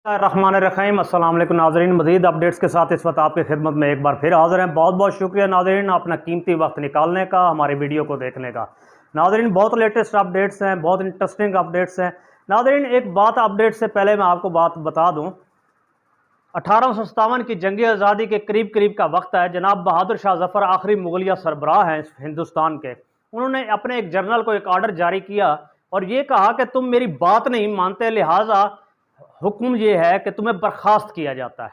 रहमानिर्रहीम अस्सलाम वालेकुम नाज़रीन। मज़ीद अपडेट्स के साथ इस वक्त आपकी खिदमत में एक बार फिर हाज़िर हैं। बहुत बहुत शुक्रिया नाज़रीन अपना कीमती वक्त निकालने का, हमारे वीडियो को देखने का। नाज़रीन बहुत लेटेस्ट अपडेट्स हैं, बहुत इंटरेस्टिंग अपडेट्स हैं। नाज़रीन एक बात अपडेट से पहले मैं आपको बात बता दूँ, 1857 की जंग आज़ादी के करीब करीब का वक्त है। जनाब बहादुर शाह जफ़र आखिरी मुगलिया सरबराह हैं हिंदुस्तान के। उन्होंने अपने एक जनरल को एक आर्डर जारी किया और ये कहा कि तुम मेरी बात नहीं मानते, लिहाजा हुक्म ये है कि तुम्हें बर्खास्त किया जाता है।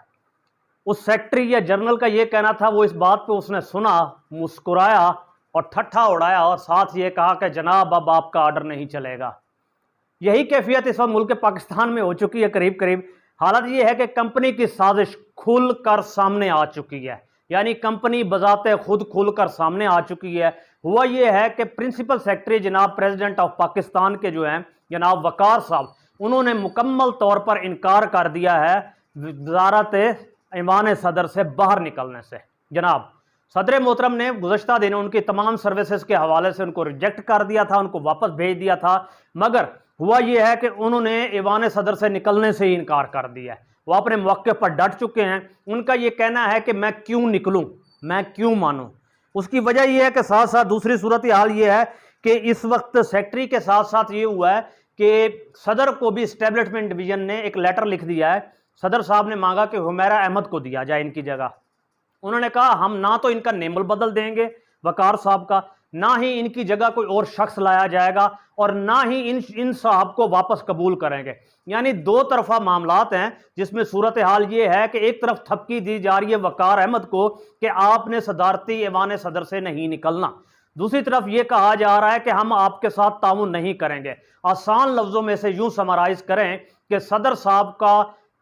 उस सेक्रेटरी या जनरल का ये कहना था, वो इस बात पे उसने सुना, मुस्कुराया और ठट्ठा उड़ाया और साथ ये कहा कि जनाब अब आपका आर्डर नहीं चलेगा। यही कैफियत इस वक्त मुल्क पाकिस्तान में हो चुकी है करीब करीब। हालत यह है कि कंपनी की साजिश खुलकर सामने आ चुकी है, यानी कंपनी बजाते खुद खुलकर सामने आ चुकी है। हुआ यह है कि प्रिंसिपल सेक्रेटरी जनाब प्रेसिडेंट ऑफ पाकिस्तान के जो हैं जनाब वकार साहब, उन्होंने मुकम्मल तौर पर इनकार कर दिया है वजारत ईवान सदर से बाहर निकलने से। जनाब सदर मोहतरम ने गुज़श्ता दिनों उनकी तमाम सर्विसेज के हवाले से उनको रिजेक्ट कर दिया था, उनको वापस भेज दिया था, मगर हुआ यह है कि उन्होंने ईवान सदर से निकलने से ही इनकार कर दिया है। वो अपने मौके पर डट चुके हैं। उनका यह कहना है कि मैं क्यों निकलूं, मैं क्यों मानूं। उसकी वजह यह है कि साथ साथ दूसरी सूरत हाल यह है कि इस वक्त सेक्रेटरी के साथ साथ ये हुआ है कि सदर को भी इस्टेब्लिशमेंट डिवीजन ने एक लेटर लिख दिया है। सदर साहब ने मांगा कि हुमैरा अहमद को दिया जाए इनकी जगह। उन्होंने कहा हम ना तो इनका नेमल बदल देंगे वकार साहब का, ना ही इनकी जगह कोई और शख्स लाया जाएगा और ना ही इन साहब को वापस कबूल करेंगे। यानी दो तरफा मामलात हैं, जिसमें सूरत हाल ये है कि एक तरफ थपकी दी जा रही है वकार अहमद को कि आपने सदारती ईवान सदर से नहीं निकलना, दूसरी तरफ ये कहा जा रहा है कि हम आपके साथ ताउन नहीं करेंगे। आसान लफ्जों में से यूं समराइज करें कि सदर साहब का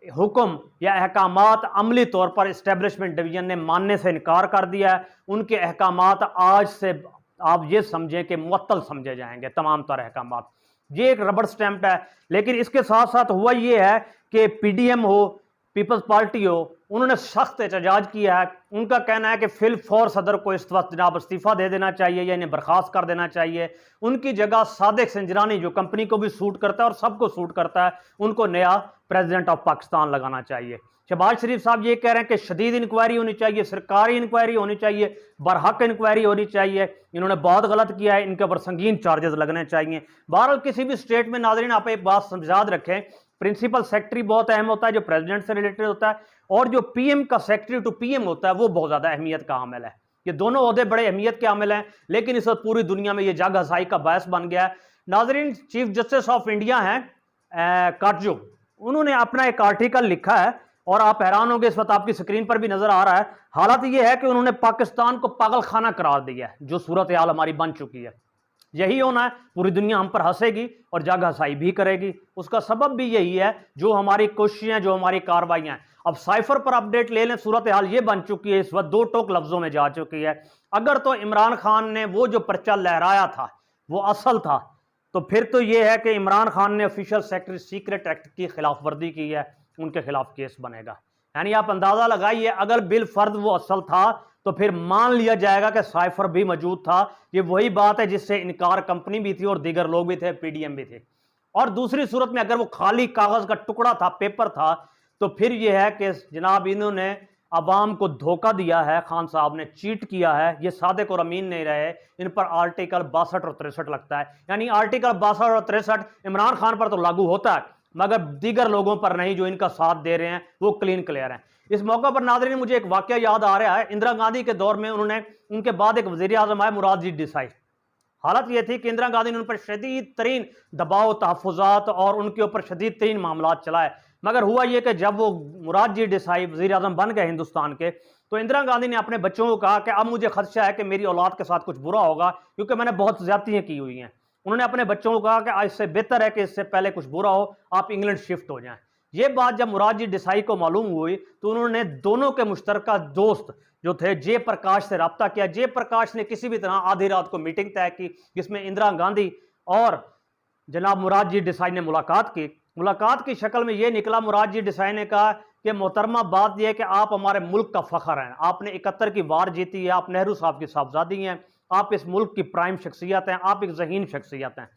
हुक्म या अहकामात अमली तौर पर इस्टेब्लिशमेंट डिवीजन ने मानने से इनकार कर दिया है। उनके अहकामात आज से आप ये समझें कि मुअत्तल समझे जाएंगे, तमाम तरह अहकामात। ये एक रबड़ स्टैंप है। लेकिन इसके साथ साथ हुआ ये है कि पीडीएम हो, पीपल्स पार्टी हो, उन्होंने सख्त एहतजाज किया है। उनका कहना है कि फिल फॉर सदर को इस वक्त जनाब इस्तीफा दे देना चाहिए या इन्हें बर्खास्त कर देना चाहिए। उनकी जगह सादिक संजरानी, जो कंपनी को भी सूट करता है और सबको सूट करता है, उनको नया प्रेसिडेंट ऑफ पाकिस्तान लगाना चाहिए। शहबाज शरीफ साहब ये कह रहे हैं कि शदीद इंक्वायरी होनी चाहिए, सरकारी इंक्वायरी होनी चाहिए, बरहक इंक्वायरी होनी चाहिए। इन्होंने बहुत गलत किया है, इनके ऊपर संगीन चार्जेस लगने चाहिए। बहरहाल किसी भी स्टेट में नाज़रीन आप एक बात याद रखें, प्रिंसिपल सेक्रेटरी बहुत अहम होता है जो प्रेसिडेंट से रिलेटेड होता है, और जो पीएम का सेक्रेटरी टू पीएम होता है वो बहुत ज्यादा अहमियत का हामिल है। ये दोनों ओहदे बड़े अहमियत के हामिल हैं, लेकिन इस वक्त पूरी दुनिया में ये जग हसाई का बायस बन गया है। नाजरीन चीफ जस्टिस ऑफ इंडिया हैं काटजू, उन्होंने अपना एक आर्टिकल लिखा है और आप हैरान होंगे, इस वक्त आपकी स्क्रीन पर भी नजर आ रहा है। हालत यह है कि उन्होंने पाकिस्तान को पागल खाना करार दिया है, जो सूरत हाल हमारी बन चुकी है। यही होना है, पूरी दुनिया हम पर हंसेगी और जग हसाई भी करेगी। उसका सबब भी यही है, जो हमारी कोशिशें, जो हमारी कार्रवाइयां। अब साइफर पर अपडेट ले लें, सूरत हाल ये बन चुकी है, इस वक्त दो टोक लफ्जों में जा चुकी है। अगर तो इमरान खान ने वो जो पर्चा लहराया था वो असल था, तो फिर तो ये है कि इमरान खान ने ऑफिशियल सेक्रेटरी सीक्रेट एक्ट की खिलाफ वर्दी की है, उनके खिलाफ केस बनेगा। यानी आप अंदाजा लगाइए, अगर बिल फर्द वो असल था तो फिर मान लिया जाएगा कि साइफर भी मौजूद था। ये वही बात है जिससे इनकार कंपनी भी थी और दीगर लोग भी थे, पीडीएम भी थे। और दूसरी सूरत में अगर वो खाली कागज का टुकड़ा था, पेपर था, तो फिर यह है कि जनाब इन्होंने अवाम को धोखा दिया है, खान साहब ने चीट किया है। ये सादिक और अमीन नहीं रहे, इन पर आर्टिकल 62 और 63 लगता है। यानी आर्टिकल 62 और 63 इमरान खान पर तो लागू होता है, मगर दीगर लोगों पर नहीं, जो इनका साथ दे रहे हैं वो क्लीन क्लियर हैं। इस मौका पर नाज़रीन मुझे एक वाकया याद आ रहा है। इंदिरा गांधी के दौर में उनके बाद एक वजीर आजम आए, मुराद जी देसाई। हालत यह थी कि इंदिरा गांधी ने उन पर शदीद तरीन दबाव, तहफ़्फ़ुज़ात और उनके ऊपर शदीद तरीन मामला चलाए। मगर हुआ यह कि जब वो मुराद जी देसाई वजीर आजम बन गए हिंदुस्तान के, तो इंदिरा गांधी ने अपने बच्चों को कहा कि अब मुझे खदशा है कि मेरी औलाद के साथ कुछ बुरा होगा, क्योंकि मैंने बहुत ज्यादतियां की हुई हैं। उन्होंने अपने बच्चों को कहा कि इससे बेहतर है कि इससे पहले कुछ बुरा हो, आप इंग्लैंड शिफ्ट हो जाएं। ये बात जब मुराद जी देसाई को मालूम हुई, तो उन्होंने दोनों के मुश्तरका दोस्त जो थे जयप्रकाश से रब्ता किया। जयप्रकाश ने किसी भी तरह आधी रात को मीटिंग तय की, जिसमें इंदिरा गांधी और जनाब मुराद जी देसाई ने मुलाकात की। मुलाकात की शक्ल में यह निकला, मुराद जी देसाई ने कहा कि मोहतरमा बात यह है कि आप हमारे मुल्क का फख्र हैं, आपने 71 की वार जीती है, आप नेहरू साहब की साहबजादी हैं, आप इस मुल्क की प्राइम शख्सियत हैं, आप एक ज़हीन शख्सियत हैं।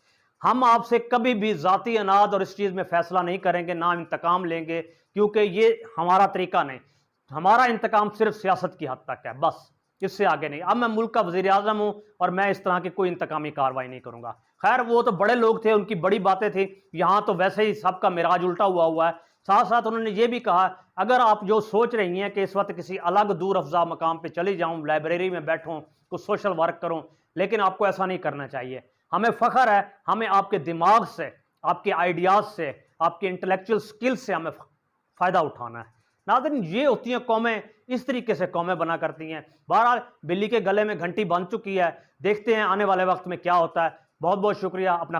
हम आपसे कभी भी ज़ाती अनाद और इस चीज़ में फ़ैसला नहीं करेंगे, ना इंतकाम लेंगे, क्योंकि ये हमारा तरीका नहीं। हमारा इंतकाम सिर्फ़ सियासत की हद तक है, बस, इससे आगे नहीं। अब मैं मुल्क का वज़ीर-ए-आज़म हूँ और मैं इस तरह की कोई इंतकामी कार्रवाई नहीं करूँगा। ख़ैर वो तो बड़े लोग थे, उनकी बड़ी बातें थी, यहाँ तो वैसे ही सबका मिराज उल्टा हुआ है। साथ-साथ उन्होंने ये भी कहा, अगर आप जो सोच रही हैं कि इस वक़्त किसी अलग दूर अफ़ज़ा मकाम पे चली जाऊँ, लाइब्रेरी में बैठूँ, कुछ सोशल वर्क करूँ, लेकिन आपको ऐसा नहीं करना चाहिए। हमें फ़ख्र है, हमें आपके दिमाग से, आपके आइडियाज़ से, आपके इंटेलेक्चुअल स्किल्स से हमें फ़ायदा उठाना है। नाज़रीन, ये होती हैं कौमें, इस तरीके से कौमें बना करती हैं। बहरहाल बिल्ली के गले में घंटी बंध चुकी है, देखते हैं आने वाले वक्त में क्या होता है। बहुत बहुत शुक्रिया। अपना